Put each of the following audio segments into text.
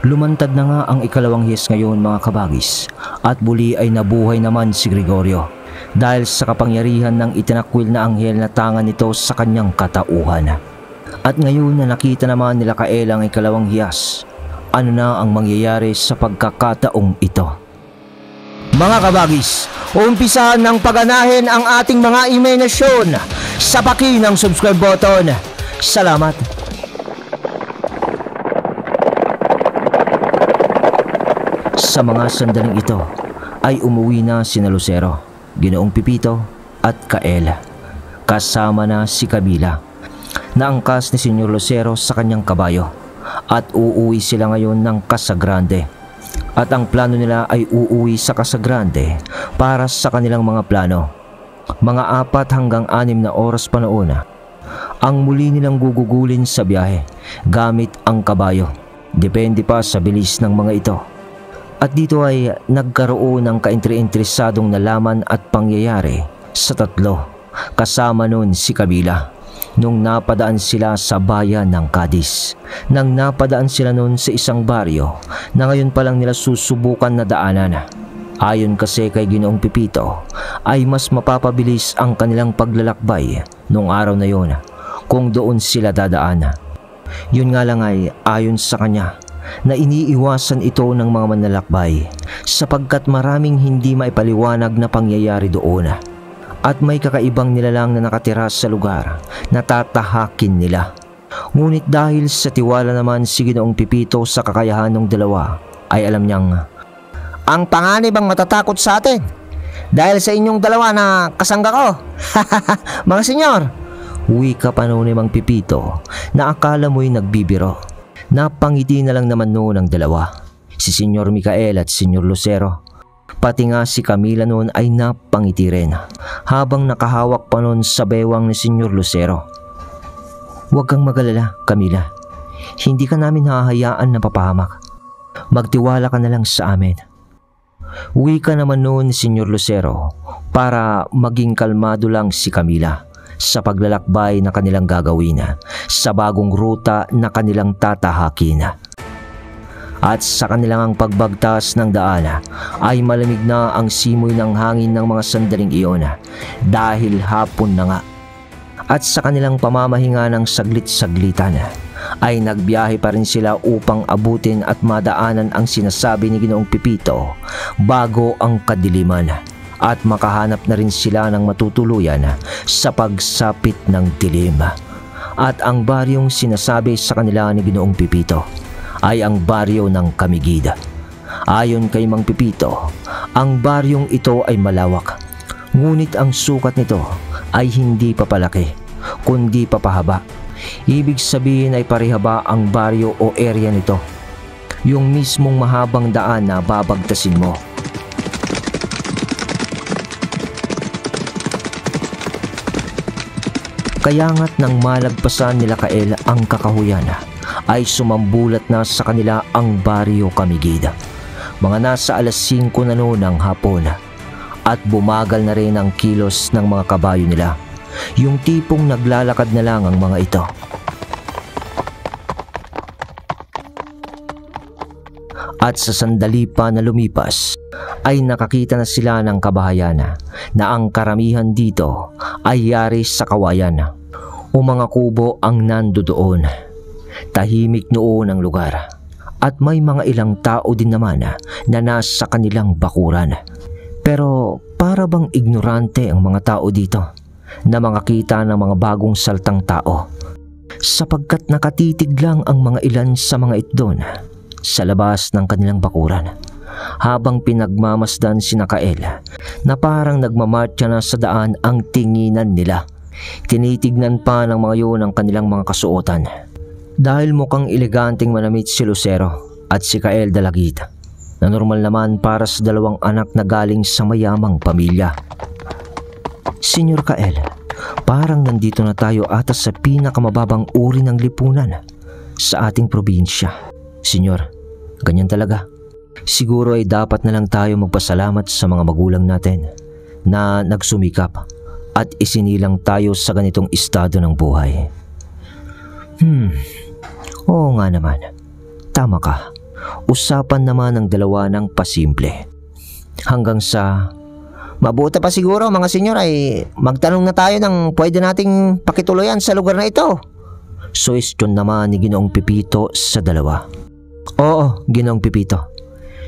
Lumantad na nga ang ikalawang hiyas ngayon mga kabagis, at muli ay nabuhay naman si Gregorio dahil sa kapangyarihan ng itinakwil na anghel na tangan nito sa kanyang katauhan. At ngayon na nakita naman nila Kael ang ikalawang hiyas, ano na ang mangyayari sa pagkakataong ito? Mga kabagis, umpisahan ng paganahin ang ating mga imahinasyon sa paki ng subscribe button. Salamat! Sa mga sandaling ito ay umuwi na sina Lucero, Ginoong Pipito at Kael. Kasama na si Camila. Naangkas ni Senyor Lucero sa kanyang kabayo at uuwi sila ngayon ng Casagrande. At ang plano nila ay uuwi sa Casagrande para sa kanilang mga plano. Mga 4 hanggang 6 na oras pa noon ang muli nilang gugugulin sa biyahe gamit ang kabayo. Depende pa sa bilis ng mga ito. At dito ay nagkaroon ng kainteresadong nalaman at pangyayari sa 3, kasama nun si Camila. Nung napadaan sila sa bayan ng Cadiz, nang napadaan sila nun sa isang baryo na ngayon pa lang nila susubukan na daanan. Ayon kasi kay Ginoong Pipito ay mas mapapabilis ang kanilang paglalakbay nung araw na yon kung doon sila dadaan. Yun nga lang ay ayon sa kanya na iniiwasan ito ng mga manlalakbay sapagkat maraming hindi maipaliwanag na pangyayari doon at may kakaibang nilalang na nakatira sa lugar na tatahakin nila. Ngunit dahil sa tiwala naman si Ginoong Pipito sa kakayahan ng dalawa ay alam niyang ang panganib ang matatakot sa atin dahil sa inyong dalawa na kasangga ko. Mga senyor, wika pa noon ni Mang Pipito na akala mo'y nagbibiro. Napangiti na lang naman noon ang dalawa, si Senyor Micael at Senyor Lucero. Pati nga si Camila noon ay napangiti rin habang nakahawak pa noon sa bewang ni Senyor Lucero. Huwag kang magalala, Camila. Hindi ka namin hahayaan na papahamak. Magtiwala ka na lang sa amin. Wika naman noon ni Senyor Lucero para maging kalmado lang si Camila sa paglalakbay na kanilang gagawin sa bagong ruta na kanilang tatahakin. At sa kanilang pagbagtas ng daan ay malamig na ang simoy ng hangin ng mga sandaling iyon dahil hapon na nga. At sa kanilang pamamahinga ng saglit-saglitan ay nagbiyahe pa rin sila upang abutin at madaanan ang sinasabi ni Ginoong Pipito bago ang kadiliman. At makahanap na rin sila ng matutuluyan sa pagsapit ng dilim. At ang baryong sinasabi sa kanila ni Ginoong Pipito ay ang baryo ng Camiguid. Ayon kay Mang Pipito, ang baryong ito ay malawak. Ngunit ang sukat nito ay hindi papalaki, kundi papahaba. Ibig sabihin ay parihaba ang baryo o area nito. Yung mismong mahabang daan na babagtasin mo. Kaya nga't nang malagpasan nila Kael ang kakahuyan ay sumambulat na sa kanila ang baryo Camiguid. Mga nasa alas 5 na noon ng hapon at bumagal na rin ang kilos ng mga kabayo nila. Yung tipong naglalakad na lang ang mga ito. At sa sandali pa na lumipas ay nakakita na sila ng kabahayan na ang karamihan dito ay yari sa kawayan o mga kubo ang nandoon. Tahimik noon ang lugar at may mga ilang tao din naman na nasa kanilang bakuran. Pero para bang ignorante ang mga tao dito na makakita ng mga bagong saltang tao sapagkat nakatitig lang ang mga ilan sa mga itdon sa labas ng kanilang bakuran habang pinagmamasdan si Kael na parang nagmamarcha na sa daan ang tinginan nila. Tinitignan pa ng mga yun ang kanilang mga kasuotan dahil mukhang eleganteng manamit si Lucero at si Kael Dalagit na normal naman para sa dalawang anak na galing sa mayamang pamilya. Senyor Kael, parang nandito na tayo ata sa pinakamababang uri ng lipunan sa ating probinsya. Senyor, ganyan talaga. Siguro ay dapat na lang tayo magpasalamat sa mga magulang natin na nagsumikap at isinilang tayo sa ganitong estado ng buhay. Oo nga naman. Tama ka. Usapan naman ng dalawa ng pasimple. Hanggang sa, mabuti pa siguro mga senyor ay magtanong na tayo ng pwede nating pakituluyan sa lugar na ito. Suwestyon naman ni Ginoong Pepito sa dalawa. Oo, Ginoong Pepito.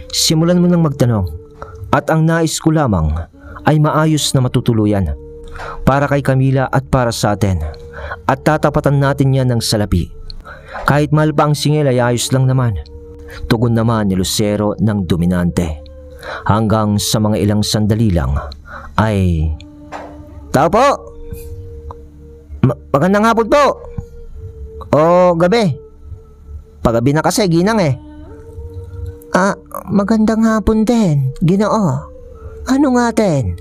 Simulan mo nang magtanong. At ang nais ko lamang ay maayos na matutuluyan. Para kay Camila at para sa atin. At tatapatan natin yan ng salapi. Kahit mahal pa ang singil ay ayos lang naman. Tugon naman ni Lucero ng dominante. Hanggang sa mga ilang sandali lang ay, tao po! Magandang hapon po! O gabi? Pagabi na kasi, Ginang eh. Magandang hapon din, Ginoo. Ano nga din?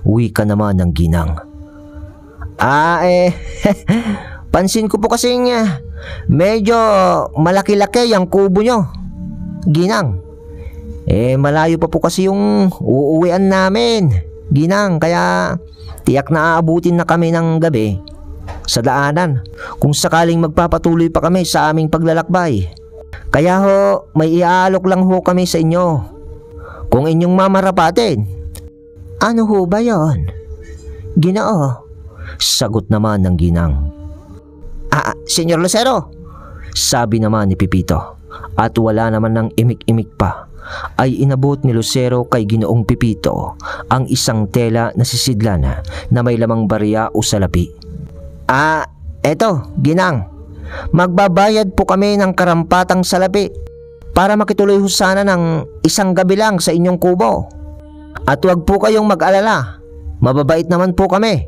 Uwi ka naman ng Ginang. Pansin ko po kasing medyo malaki-laki ang kubo nyo, Ginang. Malayo pa po kasi yung uuwian namin, Ginang, kaya tiyak na aabutin na kami ng gabi sa daanan kung sakaling magpapatuloy pa kami sa aming paglalakbay. Kaya ho, may iaalok lang ho kami sa inyo kung inyong mamarapatin. Ano ho ba yon, Ginoo? Sagot naman ng Ginang. Senyor Lucero, sabi naman ni Pepito, at wala naman ng imik-imik pa ay inabot ni Lucero kay Ginoong Pepito ang isang tela na sisidlan na may lamang barya o salapi. Eto, Ginang. Magbabayad po kami ng karampatang salapi para makituloy ho sana ng isang gabi lang sa inyong kubo. At huwag po kayong mag-alala. Mababait naman po kami.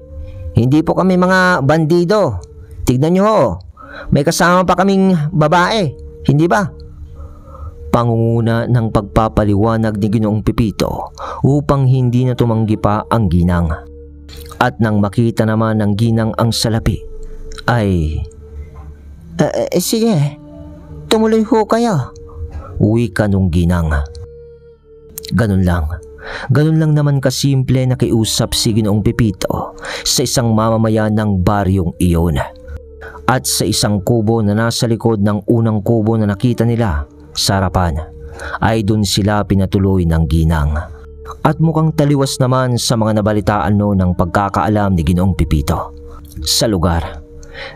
Hindi po kami mga bandido. Tignan nyo ho, may kasama pa kaming babae. Hindi ba? Pangunguna ng pagpapaliwanag ni Ginoong Pepito upang hindi na tumanggi pa ang Ginang. At nang makita naman ng Ginang ang salapi ay, sige, tumuloy ho kayo. Uwi ka nung Ginang. Ganun lang naman kasimple na kiusap si Ginoong Pepito sa isang mamamayan ng baryong iyon. At sa isang kubo na nasa likod ng unang kubo na nakita nila sa harapan ay dun sila pinatuloy ng Ginang. At mukhang taliwas naman sa mga nabalitaan no ng pagkakaalam ni Ginoong Pepito sa lugar.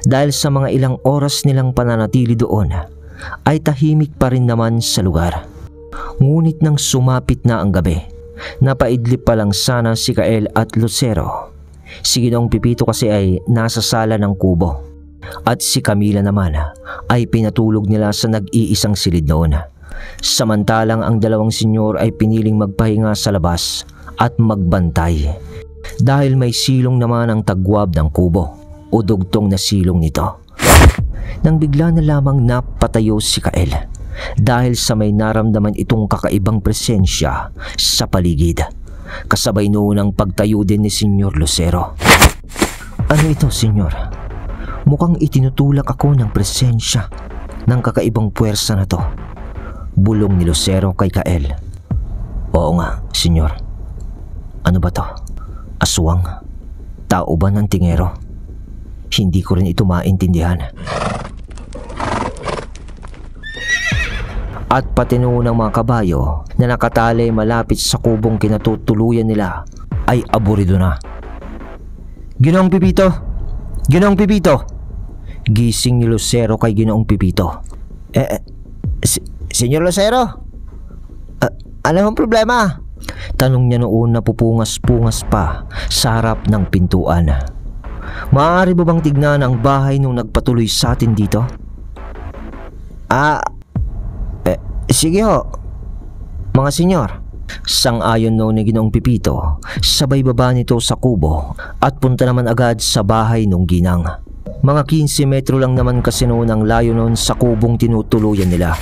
Dahil sa mga ilang oras nilang pananatili doon ay tahimik pa rin naman sa lugar. Ngunit nang sumapit na ang gabi, napaidlip pa lang sana si Kael at Lucero. Si Ginoong Pepito kasi ay nasa sala ng kubo. At si Camila naman ay pinatulog nila sa nag-iisang silid noon. Samantalang ang dalawang senyor ay piniling magpahinga sa labas at magbantay. Dahil may silong naman ang tagwab ng kubo o dugtong na silong nito. Nang bigla na lamang napatayo si Kael dahil sa may naramdaman itong kakaibang presensya sa paligid. Kasabay noon ang pagtayo din ni Senyor Lucero. Ano ito, senyor? Mukhang itinutulak ako ng presensya ng kakaibang puwersa na to. Bulong ni Lucero kay Kael. Oo nga, senyor. Ano ba to? Aswang? Tao ba ng tingero? Hindi ko rin ito maintindihan. At pati noon ng mga kabayo na nakatali malapit sa kubong kinatutuluyan nila ay aburido na. Ginoong Pepito! Ginoong Pepito! Gising ni Lucero kay Ginoong Pepito. Senyor Lucero? Ano ang problema? Tanong niya noon na pupungas-pungas pa sa harap ng pintuan. Maaari ba bang tignan ang bahay nung nagpatuloy sa atin dito? Sige ho, mga senyor. Sang-ayon noon ni Ginoong Pepito, sabay baba nito sa kubo at punta naman agad sa bahay nung Ginang. Mga 15 metro lang naman kasi noon ang layo noon sa kubong tinutuluyan nila.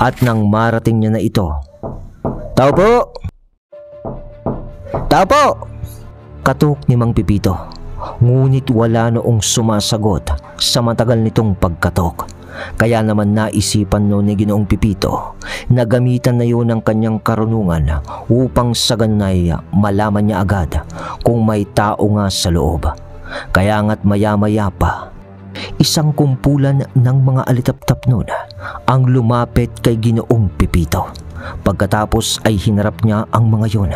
At nang marating niya na ito, Tao po! Tao po! Katok ni Mang Pepito. Ngunit wala noong sumasagot sa matagal nitong pagkatok. Kaya naman naisipan noon ni Ginoong Pepito na gamitan na yun ng kanyang karunungan upang sa ganun ay malaman niya agad kung may tao nga sa loob. Kaya nga't maya-maya pa, Isang kumpulan ng mga alitaptap nun ang lumapit kay Ginoong Pipito. Pagkatapos ay hinarap niya ang mga yun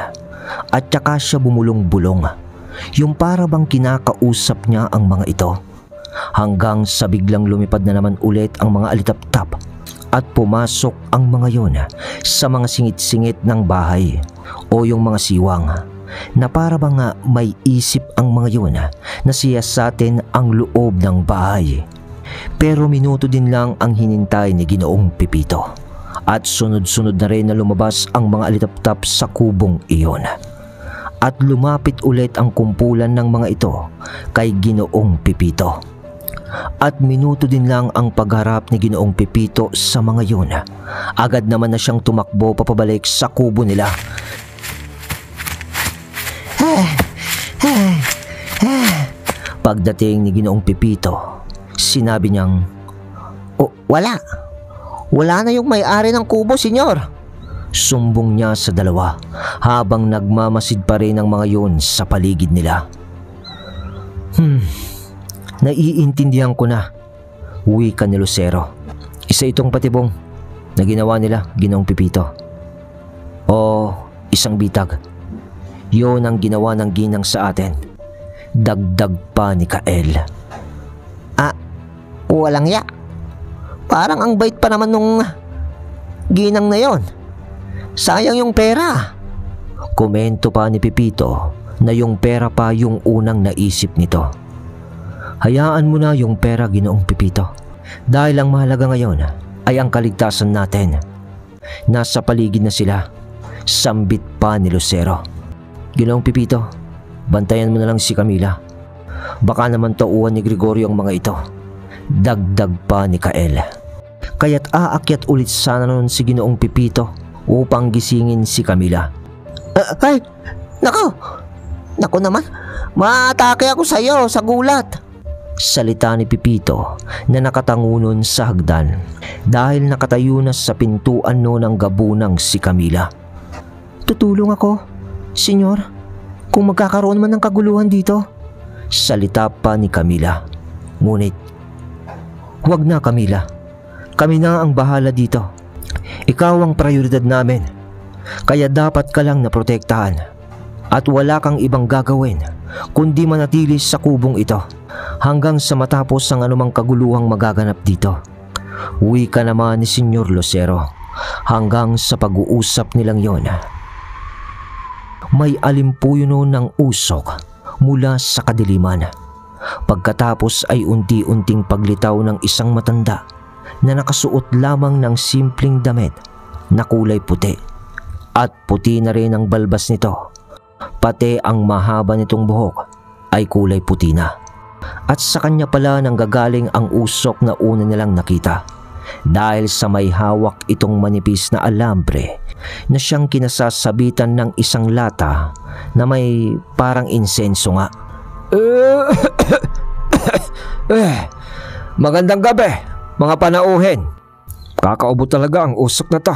at saka siya bumulong-bulong. Yung para bang kinakausap niya ang mga ito. Hanggang sa biglang lumipad na naman ulit ang mga alitaptap at pumasok ang mga yun sa mga singit-singit ng bahay o yung mga siwang na para bang may isip ang mga yun na siyasatin ang loob ng bahay. Pero minuto din lang ang hinintay ni Ginoong Pipito at sunod-sunod na rin na lumabas ang mga alitaptap sa kubong iyon. At lumapit ulit ang kumpulan ng mga ito kay Ginoong Pipito. At minuto din lang ang pagharap ni Ginoong Pipito sa mga yun. Agad naman na siyang tumakbo papabalik sa kubo nila. Pagdating ni Ginoong Pipito, sinabi niyang, Wala na yung may-ari ng kubo, senyor. Sumbong niya sa dalawa habang nagmamasid pa rin ang mga yun sa paligid nila. Naiintindihan ko na, wika ni Lucero. Isa itong patibong na ginawa nila, Ginoong Pipito. O isang bitag. Yun ang ginawa ng ginang sa atin. Dagdag pa ni Kael. Walang ya. Parang ang bait pa naman nung ginang na yon. Sayang yung pera. Komento pa ni Pipito na yung pera pa yung unang naisip nito. Hayaan mo na yung pera, Ginoong Pipito. Dahil ang mahalaga ngayon ay ang kaligtasan natin. Nasa paligid na sila. Sambit pa ni Lucero. Ginoong Pipito, bantayan mo na lang si Camila. Baka naman tauhan ni Gregorio ang mga ito. Dagdag pa ni Kael. Kaya't aakyat ulit sana noon si Ginoong Pipito upang gisingin si Camila. Nako naman, maatake ako sa iyo sa gulat. Salita ni Pipito na nakatangunon sa hagdan dahil nakatayo na sa pintuan noon ng gabunang si Camila. Tutulong ako, senyor, kung magkakaroon man ng kaguluhan dito. Salita pa ni Camila. Ngunit, huwag na, Camila. Kami na ang bahala dito. Ikaw ang prioridad namin. Kaya dapat ka lang naprotektahan. At wala kang ibang gagawin kundi manatili sa kubong ito hanggang sa matapos ang anumang kaguluhang magaganap dito. Wika naman ni Senyor Lucero hanggang sa pag-uusap nilang yon. May alimpuno ng usok mula sa kadiliman. Pagkatapos ay unti-unting paglitaw ng isang matanda na nakasuot lamang ng simpleng damit na kulay puti at puti na rin ang balbas nito. Pati ang mahaba nitong buhok ay kulay puti na. At sa kanya pala nanggagaling ang usok na una nilang nakita dahil sa may hawak itong manipis na alambre na siyang kinasasabitan ng isang lata na may parang insenso nga. Magandang gabi, mga panauhin. Kakaubo talaga ang usok na to.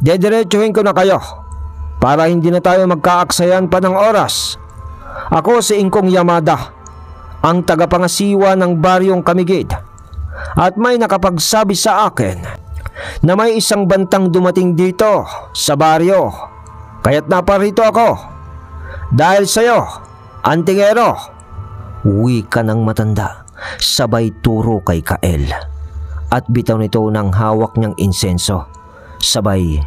Dediretsuhin ko na kayo para hindi na tayo magkaaksayan pa ng oras. Ako si Ingkong Yamada, ang tagapangasiwa ng baryong Kamigid, at may nakapagsabi sa akin na may isang bantang dumating dito sa baryo. Kaya't naparito ako dahil sa'yo, antingero. Wika ng matanda sabay turo kay Kael at bitaw nito ng hawak niyang insenso. Sabay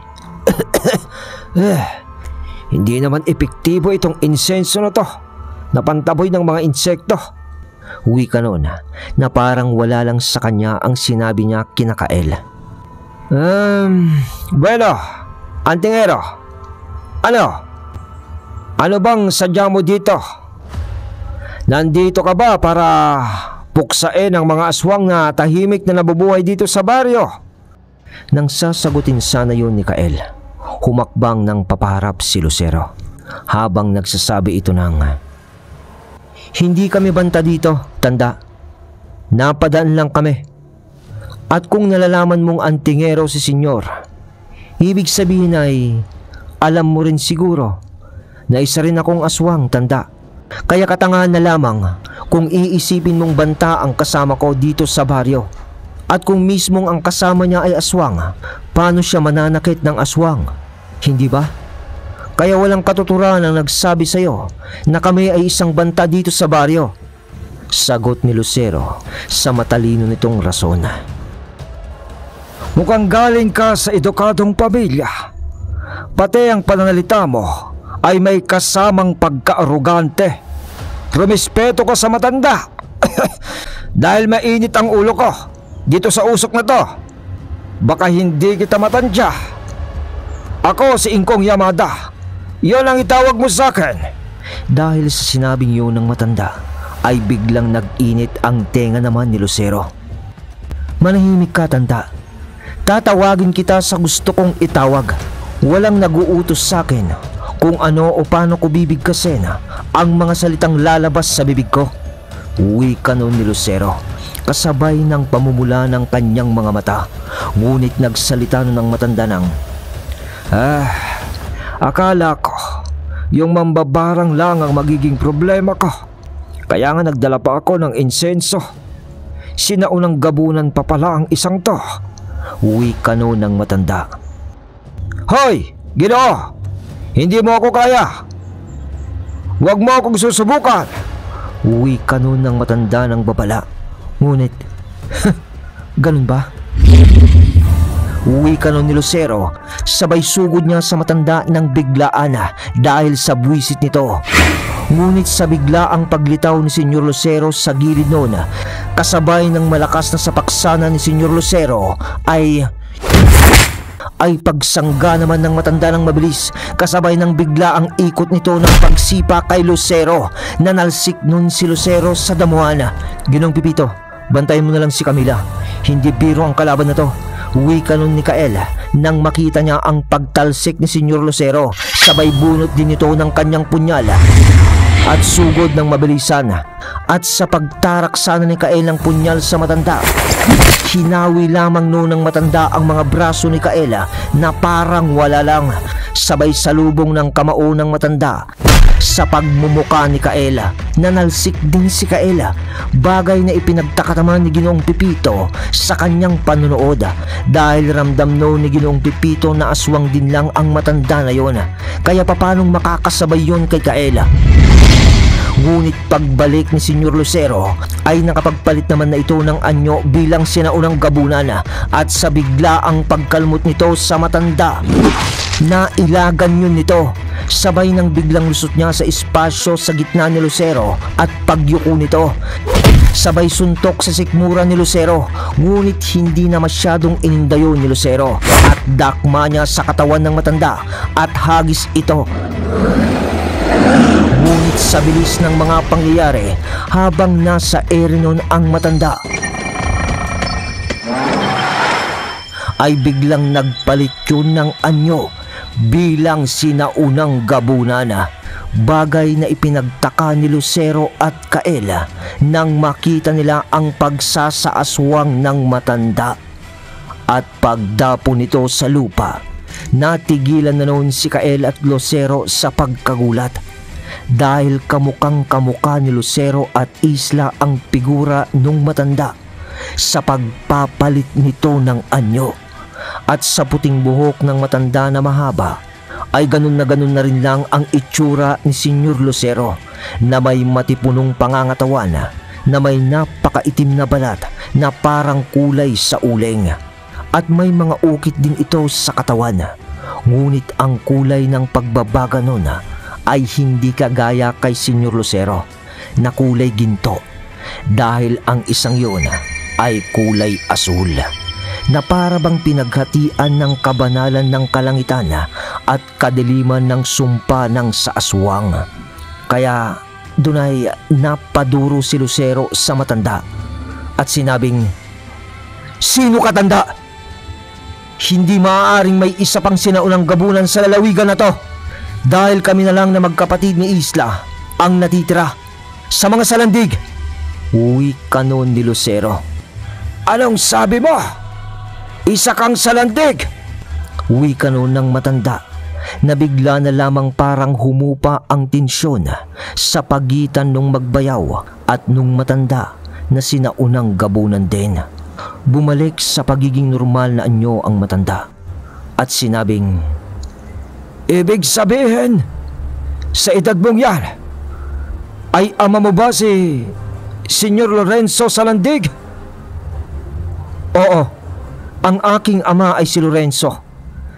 Hindi naman epektibo itong insenso na to na pantaboy ng mga insekto. Wika noon na parang wala lang sa kanya ang sinabi niya kina Kael. Bueno, antingero, ano bang sadya mo dito? Nandito ka ba para puksain ang mga aswang na tahimik na nabubuhay dito sa baryo? Nang sasagutin sana yun ni Kael, humakbang ng papaharap si Lucero habang nagsasabi ito ng, "Hindi kami banta dito, tanda. Napadaan lang kami. At kung nalalaman mong antingero si senyor, ibig sabihin ay alam mo rin siguro na isa rin akong aswang, tanda. Kaya katangahan na lamang Kung iisipin mong banta ang kasama ko dito sa baryo, at kung mismong ang kasama niya ay aswang, paano siya mananakit ng aswang? Hindi ba? Kaya walang katuturan ang nagsabi sa iyo na kami ay isang banta dito sa baryo. Sagot ni Lucero sa matalino nitong rason. Mukhang galing ka sa edukadong pamilya. Pati ang pananalita mo ay may kasamang pagka-arugante. Rumispeto ka sa matanda. Dahil mainit ang ulo ko dito sa usok na to, baka hindi kita matandya. Ako si Ingkong Yamada. Yon ang itawag mo sa akin. Dahil sa sinabing yun ng matanda, ay biglang nag-init ang tenga naman ni Lucero. Manahimik ka, tanda. Tatawagin kita sa gusto kong itawag. Walang nag-uutos sa akin kung ano o paano ko bibigkasin ang mga salitang lalabas sa bibig ko. Wika nun ni Lucero, kasabay ng pamumula ng kanyang mga mata. Ngunit nagsalita nun ng matanda ng, akala ko yung mambabarang lang ang magiging problema ko. Kaya nga nagdala pa ako ng insenso. Sinaunang gabunan pa pala ang isang to. wika nun ng matanda. Hoy, Ginoo! Hindi mo ako kaya. Huwag mo akong susubukan. Wika nun ng matanda ng babala. Ngunit, ganun ba? Wika nun ni Lucero, sabay sugod niya sa matanda ng biglaan dahil sa buwisit nito. Ngunit sa biglaang paglitaw ni Senyor Lucero sa gilid noon, kasabay ng malakas na sapaksana ni Senyor Lucero ay pagsangga naman ng matanda ng mabilis, kasabay ng biglaang ikot nito ng pagsipa kay Lucero. Nanalsik nun si Lucero sa damuhan. Ginong Pipito, bantayan mo na lang si Camila. Hindi biro ang kalaban na to. Wika nun ni Kael nang makita niya ang pagtalsik ni Senyor Lucero. Sabay bunot din ito ng kanyang punyal at sugod ng mabilisan. At sa pagtarak sana ni Kael ng punyal sa matanda, hinawi lamang noon ng matanda ang mga braso ni Kael na parang wala lang. Sabay salubong ng kamao ng matanda sa pagmumuka ni Kael. Nanalsik din si Kael, bagay na ipinagtaka naman ni Ginoong Pipito sa kanyang panunood, dahil ramdam noon ni Ginoong Pipito na aswang din lang ang matanda na yon. Kaya papanong makakasabay yon kay Kael? Ngunit pagbalik ni Senyor Lucero ay nakapagpalit naman na ito ng anyo bilang sinaunang gabunan, at sa biglaang pagkalmot nito sa matanda, nailagan yun nito. Sabay nang biglang lusot niya sa espasyo sa gitna ni Lucero at pagyuko nito. Sabay suntok sa sikmura ni Lucero, ngunit hindi na masyadong inindayo ni Lucero, at dakma niya sa katawan ng matanda at hagis ito. Ngunit sa bilis ng mga pangyayari, habang nasa ere nun ang matanda, ay biglang nagpalit yun ng anyo bilang sinaunang gabunan. Bagay na ipinagtaka ni Lucero at Kael nang makita nila ang pagsasaaswang ng matanda. At pagdapo nito sa lupa, natigilan na noon si Kael at Lucero sa pagkagulat, dahil kamukang kamuka ni Lucero at Isla ang figura nung matanda sa pagpapalit nito ng anyo. At sa puting buhok ng matanda na mahaba ay ganun na rin lang ang itsura ni Senyor Lucero, na may matipunong pangangatawan, na may napakaitim na balat na parang kulay sa uling, at may mga ukit din ito sa katawan. Ngunit ang kulay ng pagbabaga nun ay hindi kagaya kay Senyor Lucero na kulay ginto, dahil ang isang yun ay kulay asul, na para bang pinaghatian ng kabanalan ng kalangitan at kadiliman ng sumpa ng saaswang. Kaya dunay napaduro si Lucero sa matanda at sinabing, "Sino ka, tanda? Hindi maaaring may isa pang sinaunang gabunan sa lalawigan na to, dahil kami na lang na magkapatid ni Isla ang natitira sa mga salandig." Wika noon ni Lucero. "Anong sabi mo? Isa kang salandig?" Wika noon ng matanda. na bigla na lamang parang humupa ang tensyon sa pagitan nung magbayaw at nung matanda na sinaunang gabunan din. Bumalik sa pagiging normal na anyo ang matanda at sinabing, Ibig sabihin, sa edad mong yan, ay ama mo ba si Senyor Lorenzo Salandig? Oo, ang aking ama ay si Lorenzo,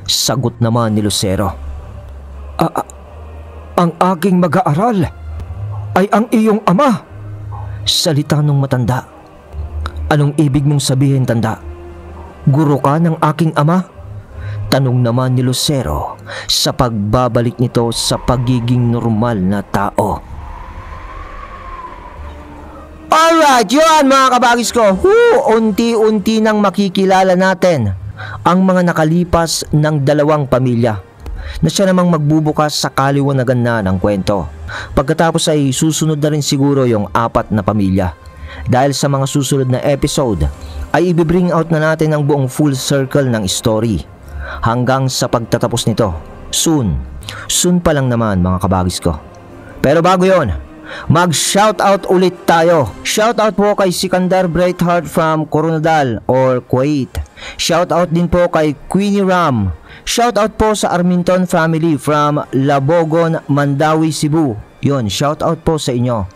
sagot naman ni Lucero. Ang aking mag-aaral ay ang iyong ama? Salita nung matanda. Anong ibig mong sabihin, tanda? Guro ka ng aking ama? Tanong naman ni Lucero sa pagbabalik nito sa pagiging normal na tao. Alright, yun mga kabagis ko. Unti-unti nang makikilala natin ang mga nakalipas ng dalawang pamilya na siya namang magbubukas sa kaliwanagan na ng kwento. Pagkatapos ay susunod na rin siguro yung 4 na pamilya. Dahil sa mga susunod na episode ay ibibring out na natin ang buong full circle ng story hanggang sa pagtatapos nito. Soon pa lang naman mga kabagis ko. Pero bago yon, mag-shoutout ulit tayo. Shoutout po kay Sikandar Brightheart from Coronadal or Kuwait. Shoutout din po kay Queenie Ram. Shoutout po sa Arminton family from Labogon, Mandawi, Cebu. Yun, shoutout po sa inyo.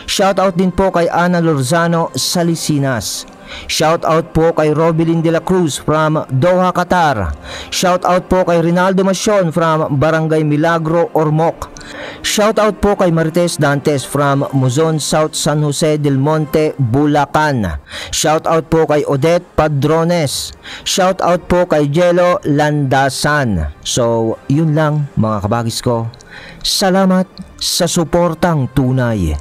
Shoutout din po kay Ana Lorzano Salisinas. Shoutout po kay Robilin de la Cruz from Doha, Qatar. Shoutout po kay Rinaldo Masyon from Barangay Milagro, Ormoc. Shoutout po kay Marites Dantes from Muzon, South San Jose del Monte, Bulacan. Shoutout po kay Odette Padrones. Shoutout po kay Jello Landasan. So, yun lang mga kabagis ko. Salamat sa suportang tunay.